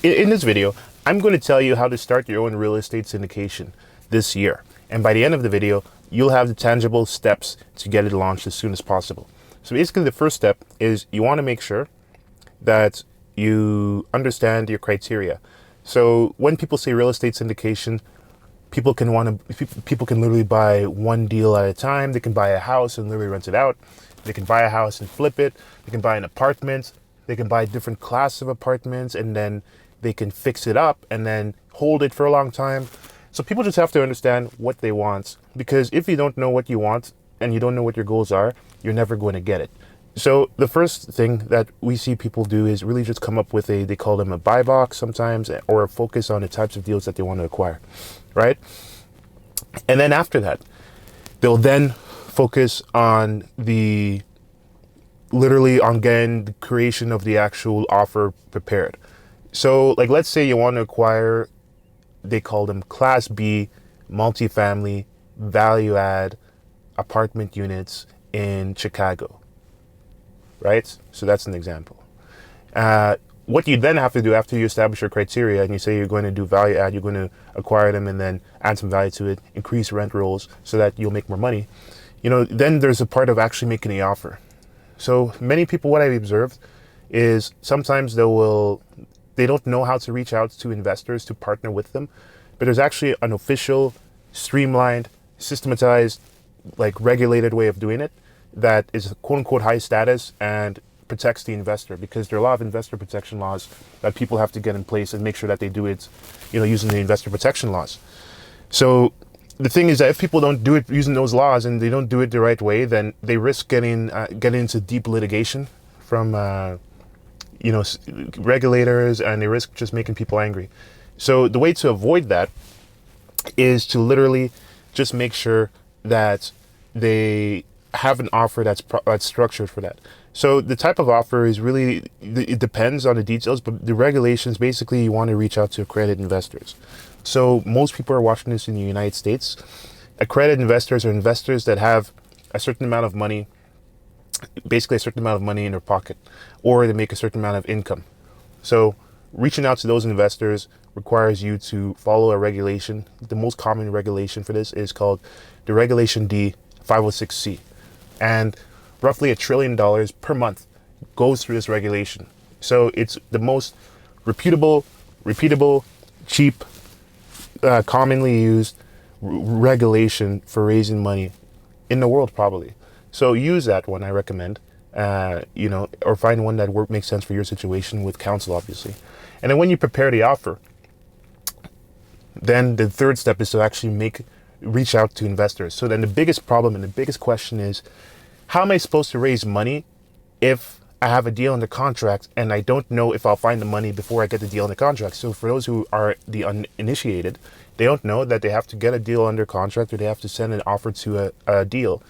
In this video, I'm going to tell you how to start your own real estate syndication this year. And by the end of the video, you'll have the tangible steps to get it launched as soon as possible. So basically the first step is you want to make sure that you understand your criteria. So when people say real estate syndication, people can literally buy one deal at a time. They can buy a house and literally rent it out. They can buy a house and flip it. They can buy an apartment. They can buy different class of apartments and then they can fix it up and then hold it for a long time. So people just have to understand what they want, because if you don't know what you want and you don't know what your goals are, you're never going to get it. So the first thing that we see people do is really just come up with they call them a buy box sometimes, or a focus on the types of deals that they want to acquire, right? And then after that, they'll then focus on literally on getting the creation of the actual offer prepared. So like, let's say you want to acquire, they call them Class B multifamily value add apartment units in Chicago, right? So that's an example. What you then have to do after you establish your criteria and you say you're going to do value add, you're going to acquire them and then add some value to it, increase rent rolls so that you'll make more money. Then there's a part of actually making the offer. So many people, what I've observed is sometimes they don't know how to reach out to investors to partner with them, but there's actually an official, streamlined, systematized, like regulated way of doing it that is quote unquote high status and protects the investor, because there are a lot of investor protection laws that people have to get in place and make sure that they do it, using the investor protection laws. So the thing is that if people don't do it using those laws and they don't do it the right way, then they risk getting into deep litigation from regulators, and they risk just making people angry. So the way to avoid that is to literally just make sure that they have an offer that's structured for that. So the type of offer is really, it depends on the details, but the regulations, basically you want to reach out to accredited investors. So most people are watching this in the United States. Accredited investors are investors that have a certain amount of money, basically a certain amount of money in their pocket, or they make a certain amount of income. So reaching out to those investors requires you to follow a regulation. The most common regulation for this is called the Regulation D 506C. And roughly $1 trillion per month goes through this regulation. So it's the most repeatable, cheap, commonly used regulation for raising money in the world, probably. So use that one, I recommend, or find one that makes sense for your situation with counsel, obviously. And then when you prepare the offer, then the third step is to actually reach out to investors. So then the biggest problem and the biggest question is, how am I supposed to raise money if I have a deal under contract and I don't know if I'll find the money before I get the deal under contract? So for those who are the uninitiated, they don't know that they have to get a deal under contract, or they have to send an offer to a deal.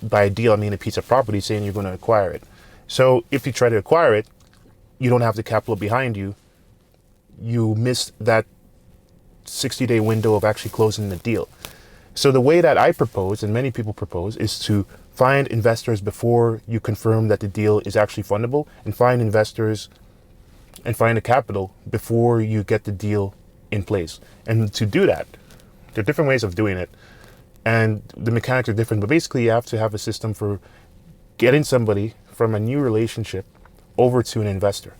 By a deal, I mean a piece of property, saying you're going to acquire it. So if you try to acquire it, you don't have the capital behind you. You miss that 60-day window of actually closing the deal. So the way that I propose, and many people propose, is to find investors before you confirm that the deal is actually fundable, and find investors and find the capital before you get the deal in place. And to do that, there are different ways of doing it, and the mechanics are different, but basically you have to have a system for getting somebody from a new relationship over to an investor.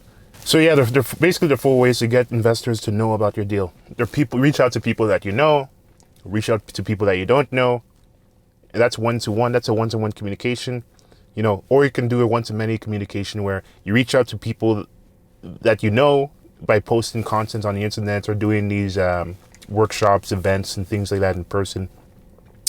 So yeah, there are basically the 4 ways to get investors to know about your deal. Reach out to people that you know, reach out to people that you don't know. And that's one-to-one. That's a one-to-one communication, or you can do a one-to-many communication where you reach out to people that you know by posting content on the internet, or doing these workshops, events, and things like that in person,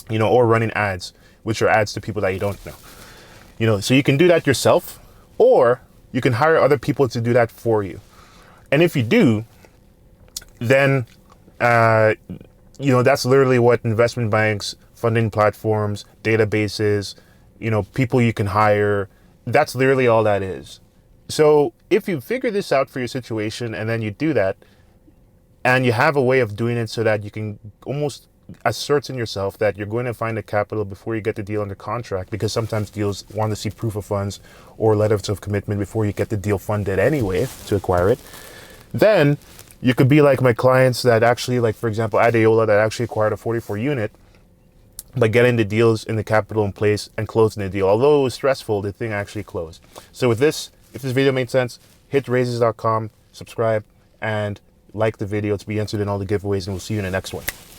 or running ads, which are ads to people that you don't know. So you can do that yourself, or you can hire other people to do that for you. And if you do, then, that's literally what investment banks, funding platforms, databases, people you can hire, that's literally all that is. So if you figure this out for your situation and then you do that, and you have a way of doing it so that you can almost assert in yourself that you're going to find the capital before you get the deal under contract, because sometimes deals want to see proof of funds or letters of commitment before you get the deal funded anyway to acquire it, Then you could be like my clients that actually, like for example, Adeola, that actually acquired a 44 unit by getting the deals in the capital in place and closing the deal. Although it was stressful, the thing actually closed. So with this, if this video made sense, hit raises.com, subscribe, and like the video to be entered in all the giveaways, and we'll see you in the next one.